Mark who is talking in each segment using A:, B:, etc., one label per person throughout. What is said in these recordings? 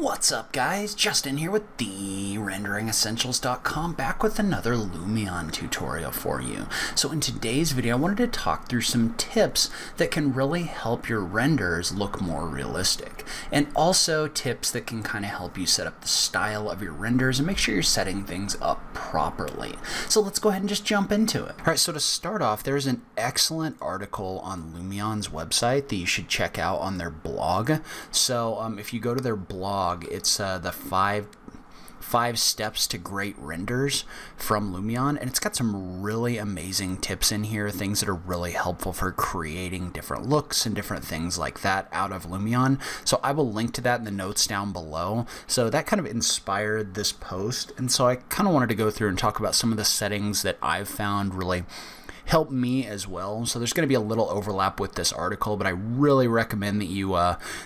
A: What's up, guys? Justin here with therenderingessentials.com, back with another Lumion tutorial for you. So in today's video, I wanted to talk through some tips that can really help your renders look more realistic, and also tips that can kind of help you set up the style of your renders and make sure you're setting things up properly. So let's go ahead and just jump into it. All right, so to start off, there's an excellent article on Lumion's website that you should check out on their blog. So if you go to their blog, it's the five steps to great renders from Lumion, and it's got some really amazing tips in here, things that are really helpful for creating different looks and different things like that out of Lumion. So I will link to that in the notes down below. So that kind of inspired this post, and so I kind of wanted to go through and talk about some of the settings that I've found really help me as well. So there's going to be a little overlap with this article, but I really recommend that you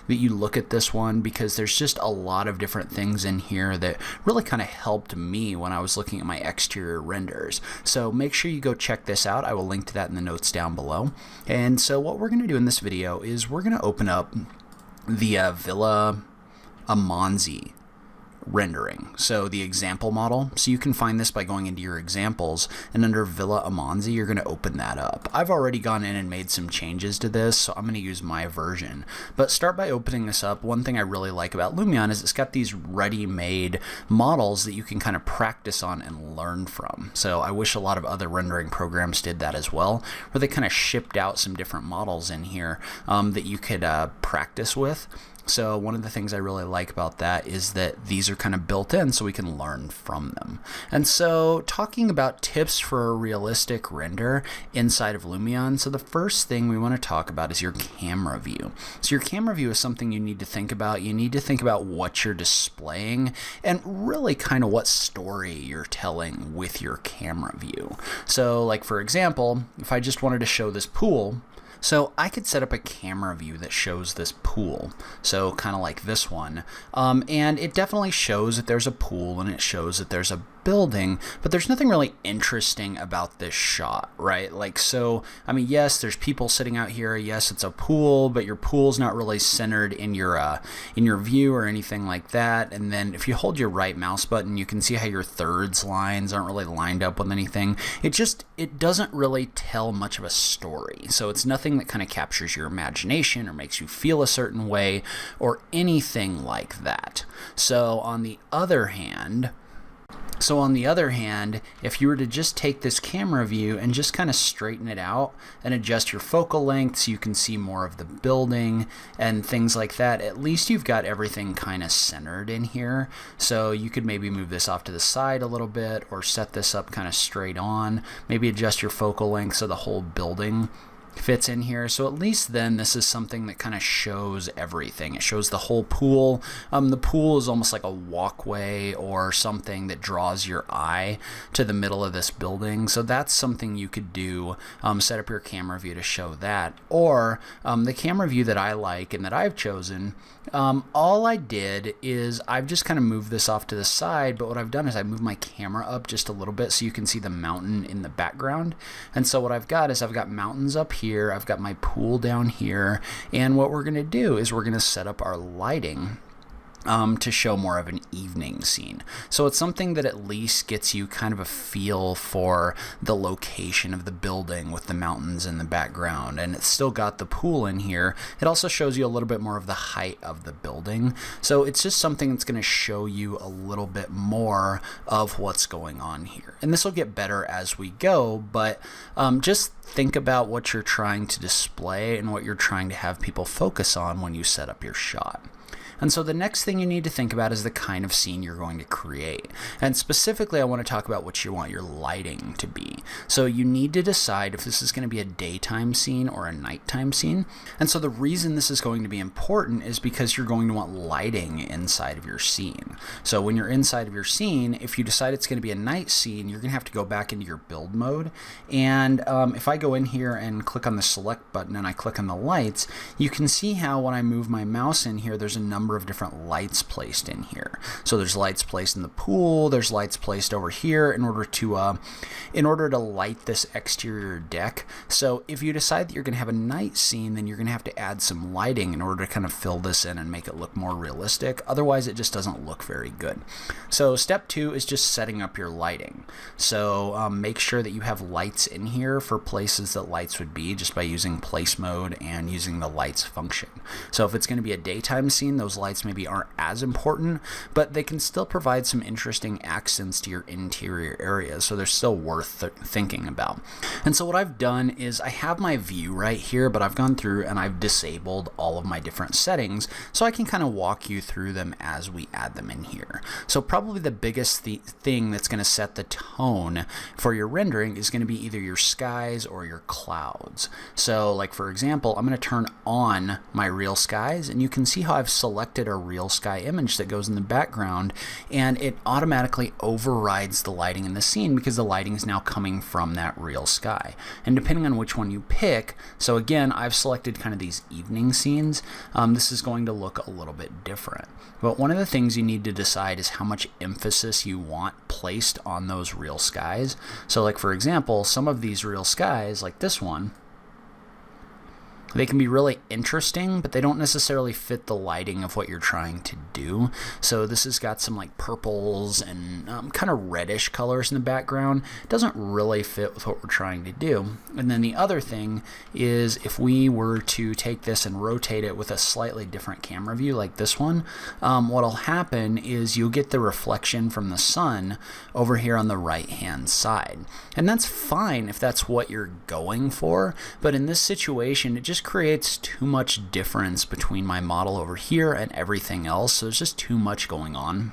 A: look at this one, because there's just a lot of different things in here that really kind of helped me when I was looking at my exterior renders. So make sure you go check this out. I will link to that in the notes down below. And so what we're going to do in this video is we're going to open up the Villa Amanzi rendering, so the example model. So you can find this by going into your examples, and under Villa Amanzi you're going to open that up. I've already gone in and made some changes to this, so I'm going to use my version. But start by opening this up. One thing I really like about Lumion is it's got these ready-made models that you can kind of practice on and learn from. So I wish a lot of other rendering programs did that as well, where they kind of shipped out some different models in here that you could practice with. So one of the things I really like about that is that these are kind of built in so we can learn from them. And so talking about tips for a realistic render inside of Lumion, so the first thing we want to talk about is your camera view. So your camera view is something you need to think about. You need to think about what you're displaying and really kind of what story you're telling with your camera view. So like, for example, if I just wanted to show this pool, so I could set up a camera view that shows this pool, so kind of like this one, and it definitely shows that there's a pool and it shows that there's a building, but there's nothing really interesting about this shot, right? Like, so I mean, yes, there's people sitting out here, yes, it's a pool, but your pool's not really centered in your view or anything like that. And then if you hold your right mouse button, you can see how your thirds lines aren't really lined up with anything. It doesn't really tell much of a story, so it's nothing that kind of captures your imagination or makes you feel a certain way or anything like that. So on the other hand, if you were to just take this camera view and just kind of straighten it out and adjust your focal length so you can see more of the building and things like that, at least you've got everything kind of centered in here. So you could maybe move this off to the side a little bit, or set this up kind of straight on, maybe adjust your focal length so the whole building fits in here. So at least then this is something that kind of shows everything. It shows the whole pool. The pool is almost like a walkway or something that draws your eye to the middle of this building. So that's something you could do, set up your camera view to show that. Or the camera view that I like and that I've chosen, all I did is I've just kind of moved this off to the side, but what I've done is I moved my camera up just a little bit so you can see the mountain in the background. And so what I've got is I've got mountains up here, I've got my pool down here, and what we're going to do is we're going to set up our lighting to show more of an evening scene. So it's something that at least gets you kind of a feel for the location of the building with the mountains in the background, and it's still got the pool in here. It also shows you a little bit more of the height of the building. So it's just something that's going to show you a little bit more of what's going on here. And this will get better as we go, but just think about what you're trying to display and what you're trying to have people focus on when you set up your shot. And so the next thing you need to think about is the kind of scene you're going to create. And specifically, I want to talk about what you want your lighting to be. So you need to decide if this is going to be a daytime scene or a nighttime scene. And so the reason this is going to be important is because you're going to want lighting inside of your scene. So when you're inside of your scene, if you decide it's going to be a night scene, you're going to have to go back into your build mode. And if I go in here and click on the select button and I click on the lights, you can see how when I move my mouse in here, there's a number of different lights placed in here. So there's lights placed in the pool, there's lights placed over here in order to light this exterior deck. So if you decide that you're going to have a night scene, then you're going to have to add some lighting in order to kind of fill this in and make it look more realistic. Otherwise, it just doesn't look very good. So step 2 is just setting up your lighting. So make sure that you have lights in here for places that lights would be, just by using place mode and using the lights function. So if it's going to be a daytime scene, those lights maybe aren't as important, but they can still provide some interesting accents to your interior areas. So they're still worth thinking about. And so what I've done is I have my view right here, but I've gone through and I've disabled all of my different settings so I can kind of walk you through them as we add them in here. So probably the biggest thing that's going to set the tone for your rendering is going to be either your skies or your clouds. So like for example, I'm going to turn on my real skies, and you can see how I've selected a real sky image that goes in the background, and it automatically overrides the lighting in the scene because the lighting is now coming from that real sky. And depending on which one you pick, so again, I've selected kind of these evening scenes, this is going to look a little bit different. But one of the things you need to decide is how much emphasis you want placed on those real skies. So like for example, some of these real skies, like this one, they can be really interesting, but they don't necessarily fit the lighting of what you're trying to do. So this has got some like purples and kind of reddish colors in the background. It doesn't really fit with what we're trying to do. And then the other thing is if we were to take this and rotate it with a slightly different camera view like this one, what'll happen is you'll get the reflection from the sun over here on the right hand side. And that's fine if that's what you're going for, but in this situation it just creates too much difference between my model over here and everything else. So there's just too much going on.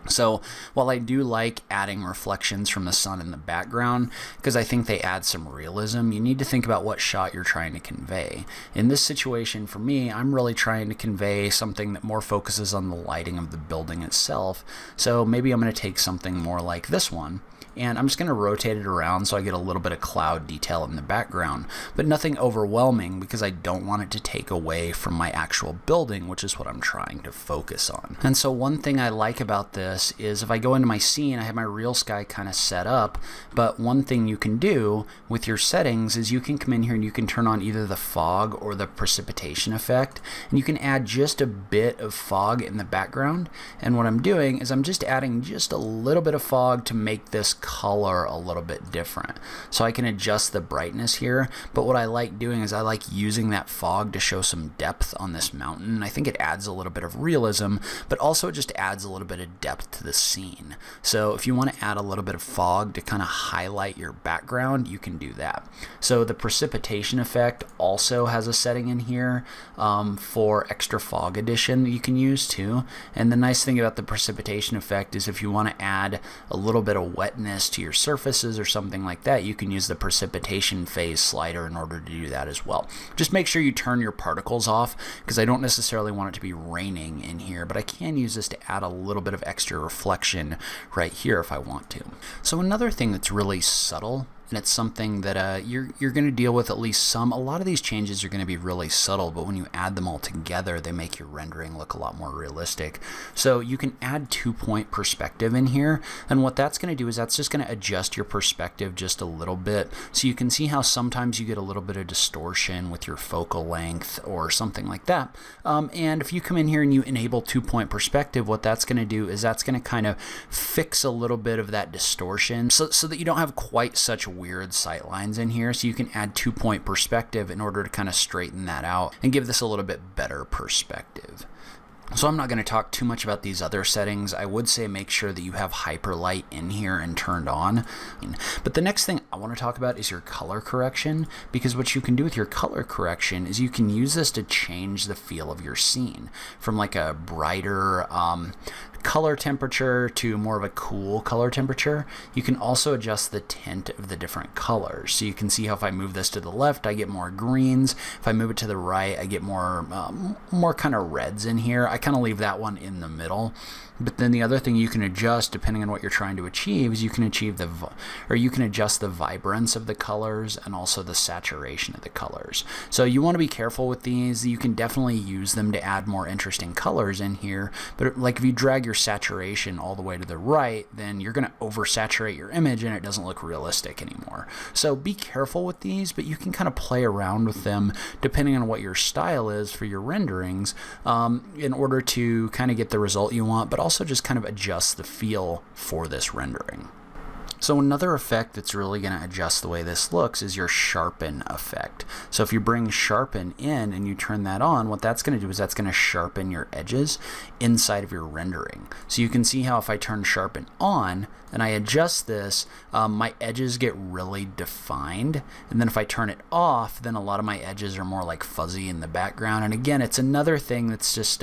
A: So while I do like adding reflections from the sun in the background, because I think they add some realism, you need to think about what shot you're trying to convey. In this situation for me, I'm really trying to convey something that more focuses on the lighting of the building itself. So maybe I'm going to take something more like this one, and I'm just going to rotate it around so I get a little bit of cloud detail in the background, but nothing overwhelming because I don't want it to take away from my actual building, which is what I'm trying to focus on. And so one thing I like about this is if I go into my scene, I have my real sky kind of set up, but one thing you can do with your settings is you can come in here and you can turn on either the fog or the precipitation effect, and you can add just a bit of fog in the background. And what I'm doing is I'm just adding just a little bit of fog to make this color a little bit different. So I can adjust the brightness here, but what I like doing is I like using that fog to show some depth on this mountain. I think it adds a little bit of realism, but also it just adds a little bit of depth to the scene. So if you want to add a little bit of fog to kind of highlight your background, you can do that. So the precipitation effect also has a setting in here for extra fog addition that you can use too. And the nice thing about the precipitation effect is if you want to add a little bit of wetness to your surfaces or something like that, you can use the precipitation phase slider in order to do that as well. Just make sure you turn your particles off, because I don't necessarily want it to be raining in here, but I can use this to add a little bit of extra reflection right here if I want to. So another thing that's really subtle, and it's something that you're going to deal with at least some. A lot of these changes are going to be really subtle, but when you add them all together, they make your rendering look a lot more realistic. So you can add 2-point perspective in here, and what that's going to do is that's just going to adjust your perspective just a little bit. So you can see how sometimes you get a little bit of distortion with your focal length or something like that. And if you come in here and you enable 2-point perspective, what that's going to do is that's going to kind of fix a little bit of that distortion so that you don't have quite such weird sight lines in here. So you can add 2-point perspective in order to kind of straighten that out and give this a little bit better perspective. So I'm not going to talk too much about these other settings. I would say make sure that you have hyperlight in here and turned on. But the next thing I want to talk about is your color correction, because what you can do with your color correction is you can use this to change the feel of your scene from like a brighter color temperature to more of a cool color temperature, you can also adjust the tint of the different colors. So you can see how if I move this to the left, I get more greens. If I move it to the right, I get more kind of reds in here. I kind of leave that one in the middle. But then the other thing you can adjust, depending on what you're trying to achieve, is you can adjust the vibrance of the colors and also the saturation of the colors. So you want to be careful with these. You can definitely use them to add more interesting colors in here. But like if you drag your saturation all the way to the right, then you're going to oversaturate your image and it doesn't look realistic anymore. So be careful with these, but you can kind of play around with them depending on what your style is for your renderings in order to kind of get the result you want, but also just kind of adjust the feel for this rendering. So another effect that's really going to adjust the way this looks is your sharpen effect. So if you bring sharpen in and you turn that on, what that's going to do is that's going to sharpen your edges inside of your rendering. So you can see how if I turn sharpen on and I adjust this, my edges get really defined. And then if I turn it off, then a lot of my edges are more like fuzzy in the background. And again, it's another thing that's just,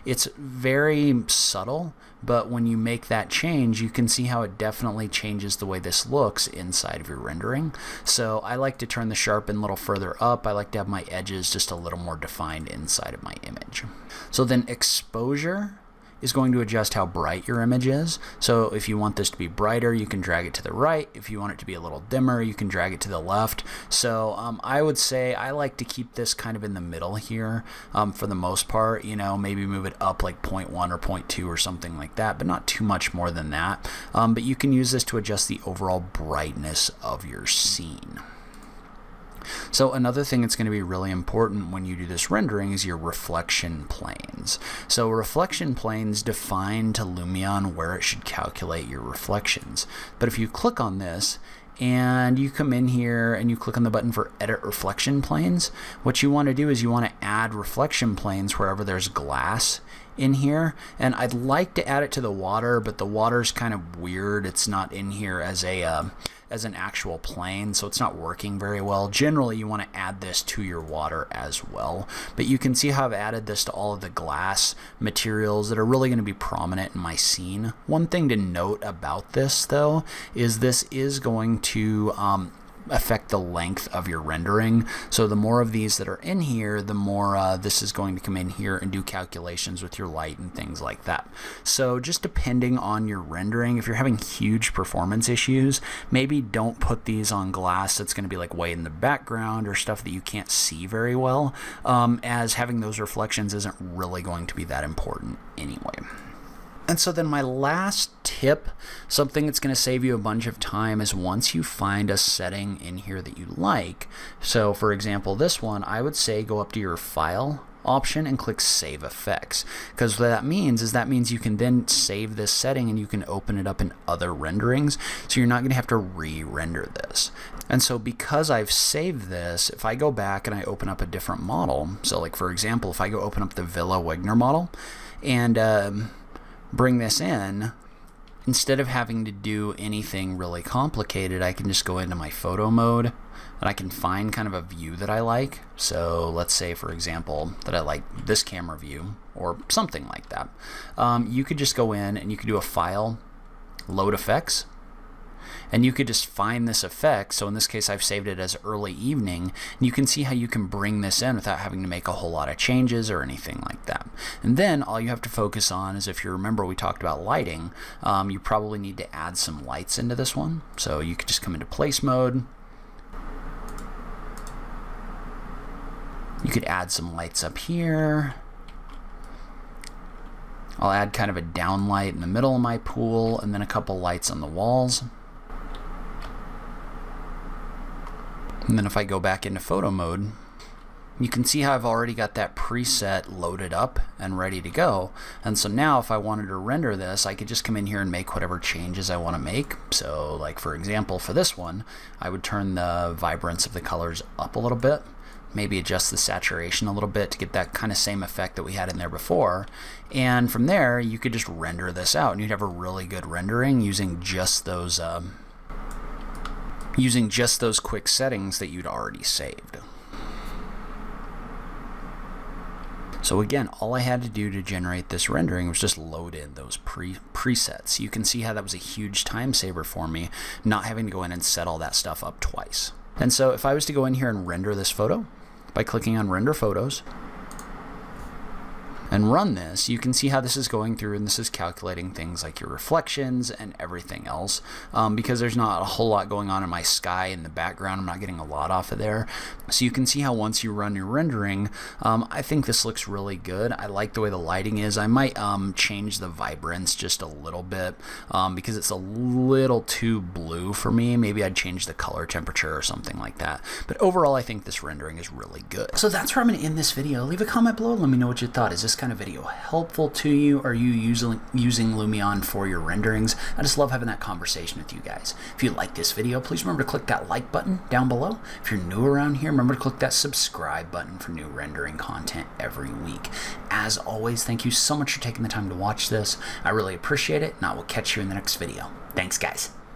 A: it's very subtle. But when you make that change, you can see how it definitely changes the way this looks inside of your rendering. So I like to turn the sharpen a little further up. I like to have my edges just a little more defined inside of my image. So then exposure is going to adjust how bright your image is. So if you want this to be brighter, you can drag it to the right. If you want it to be a little dimmer, you can drag it to the left. So I would say I like to keep this kind of in the middle here for the most part. You know, maybe move it up like 0.1 or 0.2 or something like that, but not too much more than that. But you can use this to adjust the overall brightness of your scene. So another thing that's going to be really important when you do this rendering is your reflection planes. So reflection planes define to Lumion where it should calculate your reflections. But if you click on this and you come in here and you click on the button for edit reflection planes, what you want to do is you want to add reflection planes wherever there's glass in here. And I'd like to add it to the water, but the water's kind of weird. It's not in here as an actual plane, so it's not working very well. Generally, you want to add this to your water as well. But you can see how I've added this to all of the glass materials that are really going to be prominent in my scene. One thing to note about this, though, is this is going to affect the length of your rendering. So the more of these that are in here, the more this is going to come in here and do calculations with your light and things like that. So just depending on your rendering, if you're having huge performance issues, maybe don't put these on glass that's going to be like way in the background or stuff that you can't see very well, as having those reflections isn't really going to be that important anyway. And so then my last tip, something that's going to save you a bunch of time, is once you find a setting in here that you like. So for example, this one, I would say go up to your File option and click Save Effects. Because what that means is you can then save this setting and you can open it up in other renderings. So you're not going to have to re-render this. And so because I've saved this, if I go back and I open up a different model, so like for example, if I go open up the Villa Wegner model and bring this in, instead of having to do anything really complicated, I can just go into my photo mode and I can find kind of a view that I like. So let's say, for example, that I like this camera view or something like that. You could just go in and you could do a File, Load Effects, and you could just find this effect. So in this case, I've saved it as early evening. And you can see how you can bring this in without having to make a whole lot of changes or anything like that. And then all you have to focus on is, if you remember we talked about lighting, you probably need to add some lights into this one. So you could just come into place mode. You could add some lights up here. I'll add kind of a down light in the middle of my pool and then a couple lights on the walls. And then if I go back into photo mode, you can see how I've already got that preset loaded up and ready to go. And so now if I wanted to render this, I could just come in here and make whatever changes I want to make. So like for example, for this one, I would turn the vibrance of the colors up a little bit, maybe adjust the saturation a little bit to get that kind of same effect that we had in there before. And from there, you could just render this out and you'd have a really good rendering using just those quick settings that you'd already saved. So again, all I had to do to generate this rendering was just load in those presets. You can see how that was a huge time saver for me, not having to go in and set all that stuff up twice. And so if I was to go in here and render this photo by clicking on Render Photos and run this, you can see how this is going through, and this is calculating things like your reflections and everything else, because there's not a whole lot going on in my sky in the background. I'm not getting a lot off of there. So you can see how once you run your rendering, I think this looks really good. I like the way the lighting is. I might change the vibrance just a little bit because it's a little too blue for me. Maybe I'd change the color temperature or something like that. But overall, I think this rendering is really good. So that's where I'm going to end this video. Leave a comment below. Let me know what you thought. Is this kind of video helpful to you? Are you using Lumion for your renderings? I just love having that conversation with you guys. If you like this video, please remember to click that like button down below. If you're new around here, remember to click that subscribe button for new rendering content every week. As always, thank you so much for taking the time to watch this. I really appreciate it, and I will catch you in the next video. Thanks, guys.